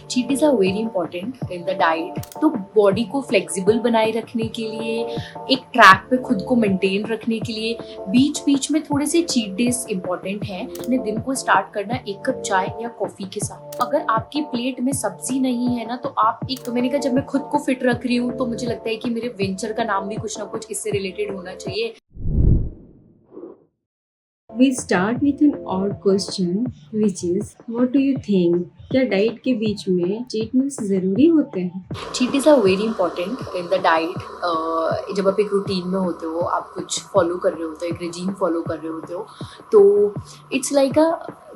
Cheat days are very important in the diet. तो body को flexible बनाए रखने के लिए, एक ट्रैक पे खुद को मेंटेन रखने के लिए बीच बीच में थोड़े से चीट डेज इंपॉर्टेंट हैं। अपने दिन को स्टार्ट करना एक कप चाय या कॉफी के साथ। अगर आपकी प्लेट में सब्जी नहीं है ना, तो आप एक, मैंने कहा जब मैं खुद को फिट रख रही हूँ तो मुझे लगता है कि मेरे वेंचर का नाम भी कुछ ना कुछ इससे रिलेटेड होना चाहिए। We start with an odd question, which is, what do you think? क्या डाइट के बीच में चीट मील्स ज़रूरी होते हैं? Cheat days are very important in the diet. जब आप एक रूटीन में होते हो, आप कुछ फॉलो कर रहे होते हो, एक रेजीम फॉलो कर रहे होते हो, तो it's like a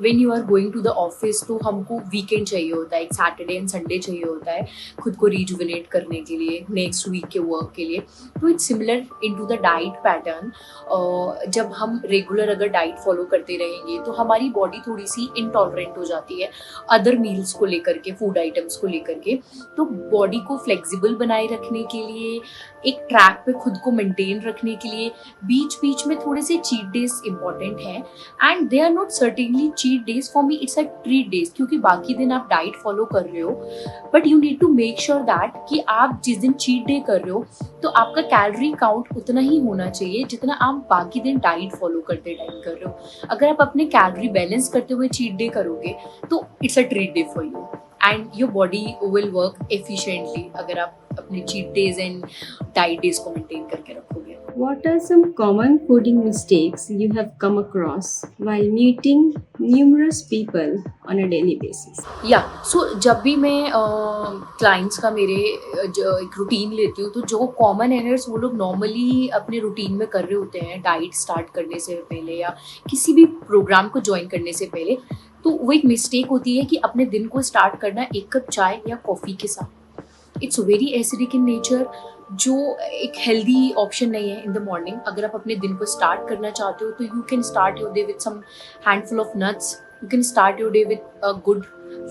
when you are going to the office, तो हमको वीकेंड चाहिए होता है, एक सैटरडे एंड संडे चाहिए होता है खुद को रिजुविनेट करने के लिए, नेक्स्ट वीक के वर्क के लिए। तो it's similar in to the diet pattern. जब हम रेगुलर अगर डाइट फॉलो करते रहेंगे तो हमारी बॉडी थोड़ी सी इंटॉलरेंट हो जाती है अदर मील्स को लेकर के, फूड आइटम्स को लेकर के। तो बॉडी को फ्लेक्सिबल बनाए रखने के लिए, एक ट्रैक पे खुद को मेंटेन रखने के लिए बीच बीच में थोड़े से चीट डेज इंपॉर्टेंट हैं। And they are not certainly cheat days, for me it's a treat days, क्योंकि बाकी दिन आप डाइट फॉलो कर रहे हो, but you need to make sure that कि आप जिस दिन चीट डे कर रहे हो तो आपका कैलोरी काउंट उतना ही होना चाहिए जितना आप बाकी दिन डाइट फॉलो करते टाइम कर रहे हो। अगर आप अपने कैलोरी बैलेंस करते हुए चीट डे करोगे तो it's a treat day for you and your body will work efficiently अगर आप अपने cheat days and diet days को मेंटेन करके रखोगे। What are some common fooding mistakes you have come across while meeting numerous people on a daily basis? सो जब भी मैं clients का मेरे एक रूटीन लेती हूँ, तो जो कॉमन एरर्स वो लोग नॉर्मली अपने रूटीन में कर रहे होते हैं डाइट स्टार्ट करने से पहले या किसी भी प्रोग्राम को ज्वाइन करने से पहले, तो वो एक मिस्टेक होती है कि अपने दिन को स्टार्ट करना एक कप चाय या कॉफ़ी के साथ। It's very acidic in nature, जो एक हेल्दी ऑप्शन नहीं है इन द मॉर्निंग। अगर आप अपने दिन को स्टार्ट करना चाहते हो तो you can start your day with some handful of nuts, you can start your day with a good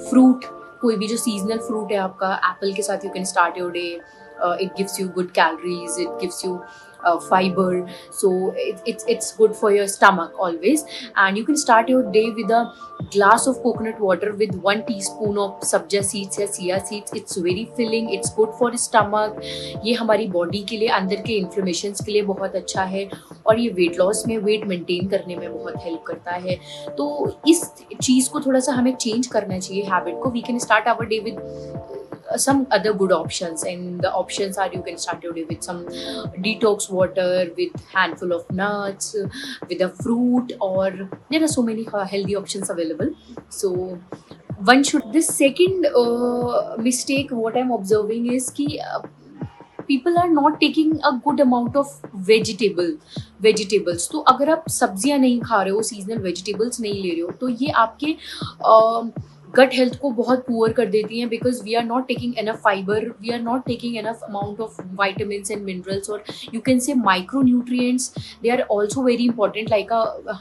fruit, कोई भी जो सीजनल फ्रूट है आपका, एप्पल के साथ you can start your day. It gives you good calories, it gives you fiber, so it's good for your stomach always. And you can start your day with a glass of coconut water with 1 teaspoon of sabja seeds या chia seeds. It's very filling, it's good for stomach. ये हमारी body के लिए, अंदर के inflammations के लिए बहुत अच्छा है, और ये वेट लॉस में, वेट मेंटेन करने में बहुत हेल्प करता है। तो इस चीज़ को थोड़ा सा हमें चेंज करना चाहिए, हैबिट को। We can start our day with some other good options, and the options are, you can start your day with some detox water, with handful of nuts, with a fruit, or there are so many healthy options available. So one should, this second mistake what I'm observing is ki people are not taking a good amount of vegetables। तो अगर आप सब्जियां नहीं खा रहे हो, seasonal vegetables नहीं ले रहे हो, तो ये आपके गट हेल्थ को बहुत पुअर कर देती हैं, because we are not taking enough fibre, we are not taking enough amount of vitamins and minerals, और you can say micro nutrients, they are also very important. Like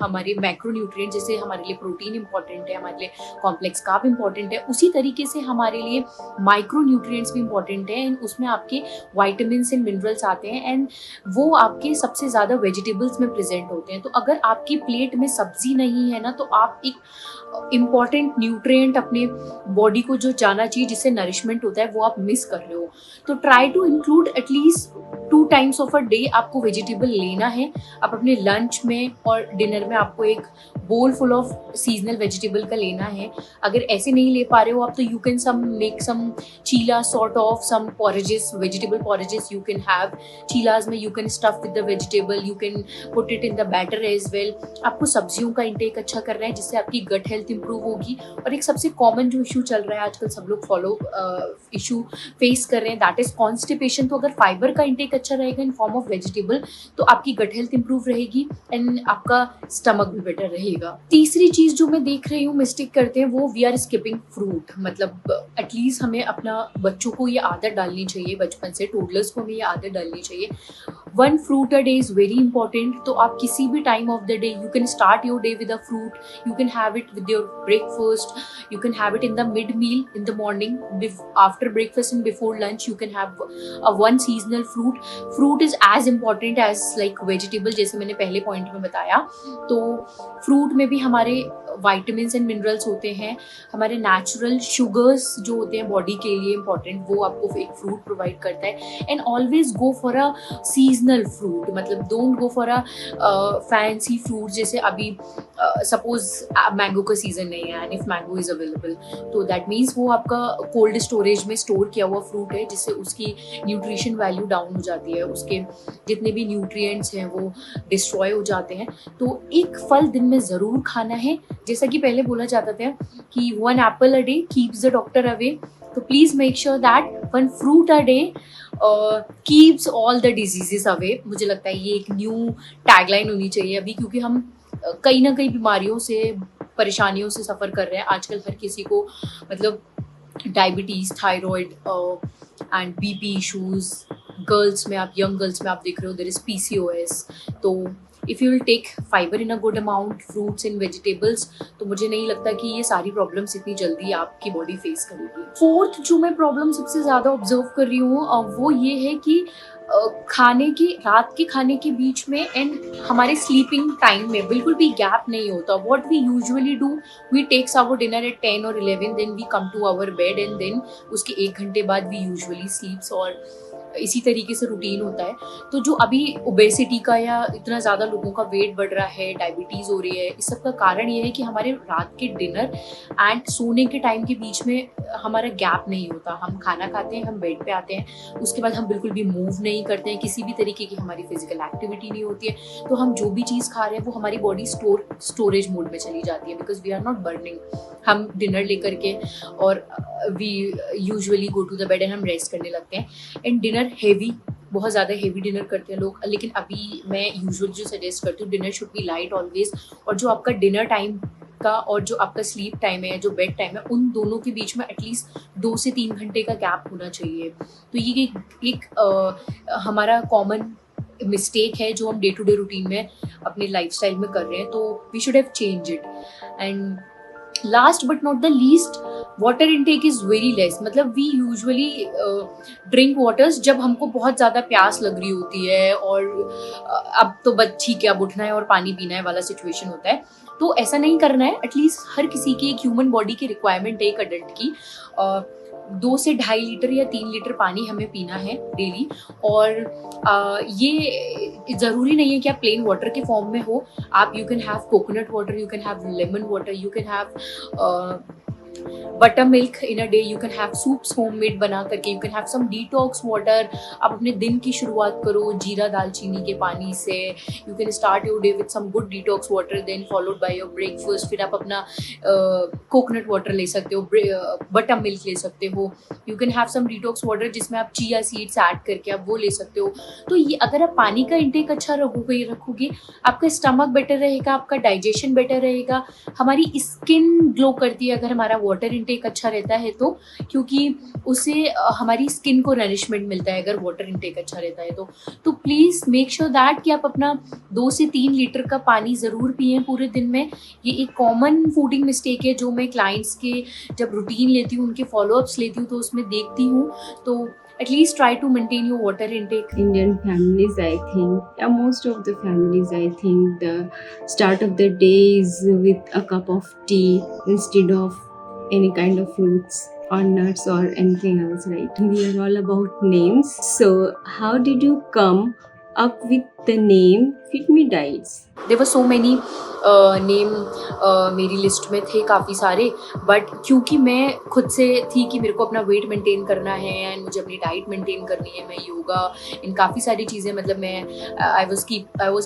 हमारे macro nutrients, जैसे हमारे लिए protein important है, हमारे लिए complex carb important है, उसी तरीके से हमारे लिए माइक्रो न्यूट्रिएंट्स भी इंपॉर्टेंट है, एंड उसमें आपके वाइटामिन्स एंड मिनरल्स आते हैं, एंड वो आपके सबसे ज़्यादा वेजिटेबल्स में प्रेजेंट होते हैं। तो अगर आपकी प्लेट में सब्जी नहीं है ना, तो आप एक इम्पॉर्टेंट न्यूट्रिएंट अपने बॉडी को जो जाना चाहिए, जिससे नरिशमेंट होता है, वो आप मिस कर रहे हो। तो try to include at least 2 times of a day आपको वेजिटेबल लेना है। आप अपने लंच में और डिनर में आपको एक बोल फुल ऑफ सीजनल वेजिटेबल का लेना है। अगर ऐसे नहीं ले पा रहे हो आप, तो you can make some cheela sort of some porridges, vegetable porridges you can have. Cheelas में you can stuff with the vegetable, you can put it in the batter as well. आपको सब्जियों का इंटेक अच्छा करना है, जिससे आपकी गट हेल्थ इंप्रूव होगी। और एक सबसे कॉमन जो इशू चल रहा है आजकल, सब लोग इशू फेस कर रहे हैं, दैट इज कॉन्स्टिपेशन। तो अगर फाइबर का इंटेक अच्छा रहेगा इन फॉर्म ऑफ वेजिटेबल, तो आपकी गट हेल्थ इंप्रूव रहेगी एंड आपका स्टमक भी बेटर रहेगा। तीसरी चीज जो मैं देख रही हूँ मिस्टेक करते हैं, वो वी आर स्किपिंग फ्रूट। मतलब एटलीस्ट हमें अपना बच्चों को ये आदत डालनी चाहिए, बचपन से टोडलर्स को हमें ये आदत डालनी चाहिए one fruit a day is very important. तो आप किसी भी time of the day you can start your day with a fruit. You can have it with your breakfast. You can have it in the mid meal in the morning, after breakfast and before lunch. You can have a one seasonal fruit. Fruit is as important as like vegetable, जैसे मैंने पहले point में बताया. तो fruit में भी हमारे vitamins and minerals होते हैं, हमारे नेचुरल शुगर्स जो होते हैं बॉडी के लिए इंपॉर्टेंट, वो आपको एक फ्रूट प्रोवाइड करता है. And always go for a seasonal fruit. मतलब don't go for a fancy fruit. जैसे अभी सपोज मैंगो का सीजन नहीं है and if mango is available, तो दैट मीन्स वो आपका कोल्ड स्टोरेज में स्टोर किया हुआ फ्रूट है, जिससे उसकी न्यूट्रिशन वैल्यू डाउन हो जाती है, उसके जितने भी न्यूट्रिएंट्स हैं वो डिस्ट्रॉय हो जाते हैं. तो एक फल दिन में ज़रूर खाना है. जैसा कि पहले बोला जाता था कि one apple a day keeps the doctor away. तो please make sure that one fruit a day keeps all the diseases away. मुझे लगता है ये एक न्यू टैगलाइन होनी चाहिए अभी, क्योंकि हम कहीं ना कहीं बीमारियों से, परेशानियों से सफ़र कर रहे हैं आजकल. हर किसी को मतलब diabetes, thyroid and BP issues. Girls में आप, यंग गर्ल्स में आप देख रहे हो देयर इज़ पीसीओएस. तो if you will take fibre in a good amount, fruits and vegetables, तो मुझे नहीं लगता कि ये सारी प्रॉब्लम्स इतनी जल्दी आपकी बॉडी फेस करेगी. फोर्थ जो मैं प्रॉब्लम सबसे ज़्यादा ऑब्जर्व कर रही हूँ वो ये है कि खाने की, रात के खाने के बीच में एंड हमारे स्लीपिंग टाइम में बिल्कुल भी गैप नहीं होता. What we usually do, we takes our dinner at 10 और 11, then we come to our bed and then उसके 1 घंटे बाद वी यूजुअली स्लीप्स. और इसी तरीके से रूटीन होता है. तो जो अभी ओबेसिटी का या इतना ज़्यादा लोगों का वेट बढ़ रहा है, डायबिटीज़ हो रही है, इस सब का कारण ये है कि हमारे रात के डिनर एंड सोने के टाइम के बीच में हमारा गैप नहीं होता. हम खाना खाते हैं, हम बेड पे आते हैं, उसके बाद हम बिल्कुल भी मूव नहीं करते हैं, किसी भी तरीके की हमारी फिजिकल एक्टिविटी नहीं होती है. तो हम जो भी चीज़ खा रहे हैं वो हमारी बॉडी स्टोरेज मोड में चली जाती है, because we are not burning. हम डिनर लेकर के और we usually go to the bed and हम रेस्ट करने लगते हैं. एंड डिनर हेवी, बहुत ज़्यादा हेवी डिनर करते हैं लोग. लेकिन अभी मैं यूजुअली जो सजेस्ट करती हूँ, dinner should be light always. और जो आपका डिनर टाइम का और जो आपका स्लीप टाइम है, जो बेड टाइम है, उन दोनों के बीच में एटलीस्ट 2 से 3 घंटे का गैप होना चाहिए. तो ये एक हमारा कॉमन मिस्टेक है जो हम डे टू डे रूटीन में अपने लाइफस्टाइल में कर रहे हैं. तो we should have change it. And last but not the least, water intake is very less. मतलब वी यूजुअली ड्रिंक वाटर्स जब हमको बहुत ज़्यादा प्यास लग रही होती है और अब तो बस ठीक है, अब उठना है और पानी पीना है वाला सिचुएशन होता है. तो ऐसा नहीं करना है. एटलीस्ट हर किसी की, एक ह्यूमन बॉडी की रिक्वायरमेंट है एक अडल्ट की. 2 से 2.5 लीटर या 3 लीटर पानी हमें पीना है डेली. और ये ज़रूरी नहीं है कि आप प्लेन वाटर के फॉर्म में हो. आप you can have coconut water, you can have lemon water, you can have buttermilk in a day, you can have soups homemade बना करके, you can have some detox water. आप अपने दिन की शुरुआत करो जीरा दालचीनी के पानी से. You can start your day with some good detox water, then followed by your breakfast. फिर आप अपना कोकोनट वाटर ले सकते हो, बटर मिल्क ले सकते हो. You can have some detox water जिसमें आप चिया सीड्स ऐड करके आप वो ले सकते हो. तो ये अगर आप पानी का इंटेक अच्छा रखोगे, आपका स्टमक बेटर रहेगा, आपका डाइजेशन बेटर रहेगा. हमारी स्किन ग्लो करती है अगर हमारा वाटर इंटेक अच्छा रहता है तो, क्योंकि उससे हमारी स्किन को नरिशमेंट मिलता है अगर वाटर इंटेक अच्छा रहता है तो प्लीज़ मेक श्योर दैट कि आप अपना 2 से 3 लीटर का पानी ज़रूर पिएं पूरे दिन में. ये एक कॉमन फूडिंग मिस्टेक है जो मैं क्लाइंट्स के जब रूटीन लेती हूँ, उनके फॉलोअप्स लेती हूँ, तो उसमें देखती हूँ. तो at least try to maintain your water intake. Indian families, I think, yeah, most of the families, I think, the start of the day is with a cup of tea instead of any kind of fruits or nuts or anything else, right? We are all about names. So, how did you come up with the name Fit Me Diets? There were so many name मेरी list में थे काफ़ी सारे. But क्योंकि मैं खुद से थी कि मेरे को अपना वेट मेंटेन करना है एंड मुझे अपनी डाइट मेंटेन करनी है, मैं योगा इन काफ़ी सारी चीज़ें, मतलब मैं I was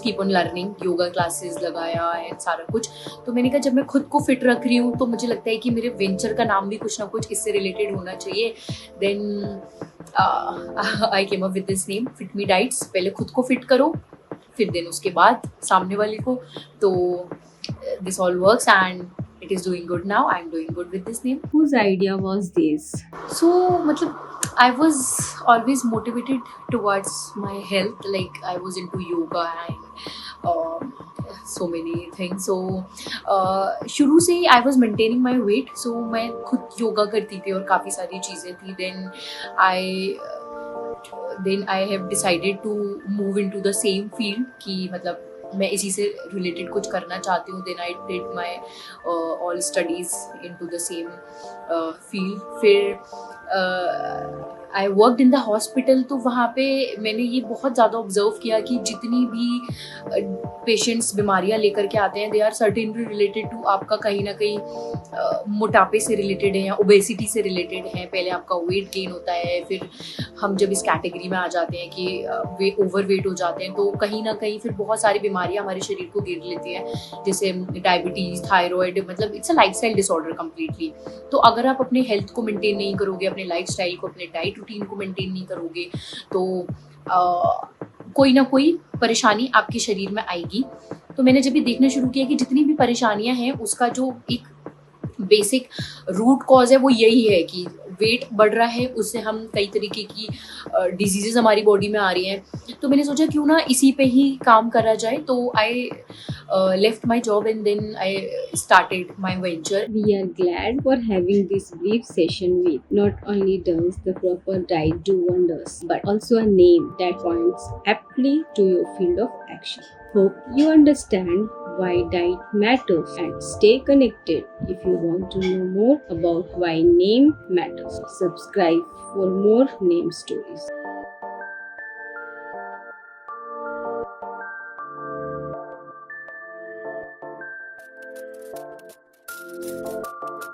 keep on learning, yoga classes लगाया एंड सारा कुछ. तो मैंने कहा जब मैं खुद को फिट रख रही हूँ तो मुझे लगता है कि मेरे वेंचर का नाम भी कुछ ना कुछ इससे रिलेटेड होना चाहिए. Then I came up with this name fit me diets. पहले खुद को फिट करो, फिर दिन उसके बाद सामने वाले को. तो this all works and it is doing good now. I am doing good with this name. Whose idea was this? सो मतलब I was always motivated towards my health. Like I was into yoga and so many things. So शुरू से ही I was maintaining my weight. So मैं खुद योगा करती थी और काफ़ी सारी चीज़ें थी. Then I have decided to move into the same field कि मतलब मैं इसी से related कुछ करना चाहती हूँ. Then I did my all studies into the same field. फिर I worked in the hospital. तो वहाँ पे मैंने ये बहुत ज़्यादा ऑब्जर्व किया कि जितनी भी पेशेंट्स बीमारियाँ लेकर के आते हैं, they are certainly related to आपका कहीं ना कहीं मोटापे से रिलेटेड है या ओबेसिटी से रिलेटेड है. पहले आपका वेट गेन होता है, फिर हम जब इस कैटेगरी में आ जाते हैं कि वे ओवर वेट हो जाते हैं, तो कहीं ना कहीं फिर बहुत सारी बीमारियाँ हमारे शरीर को घेर लेती हैं, जैसे डायबिटीज़, थायराइड. मतलब it's a lifestyle disorder completely. तो अगर आप अपने हेल्थ को मेंटेन नहीं करोगे, अपने लाइफस्टाइल को, अपने डाइट रूटीन को मेंटेन नहीं करोगे, तो कोई ना कोई परेशानी आपके शरीर में आएगी. तो मैंने जब ये देखना शुरू किया कि जितनी भी परेशानियां हैं उसका जो एक बेसिक रूट कॉज है वो यही है कि वेट बढ़ रहा है, उससे हम कई तरीके की डिजीजेज हमारी बॉडी में आ रही हैं. तो मैंने सोचा क्यों ना इसी पे ही काम करा जाए. तो I left my job and then I started my venture. We are glad for having this brief session with. Not only does the proper diet do wonders, but also a name that points aptly to your field of action. Hope you understand why diet matters and stay connected if you want to know more about why name matters. Subscribe for more name stories.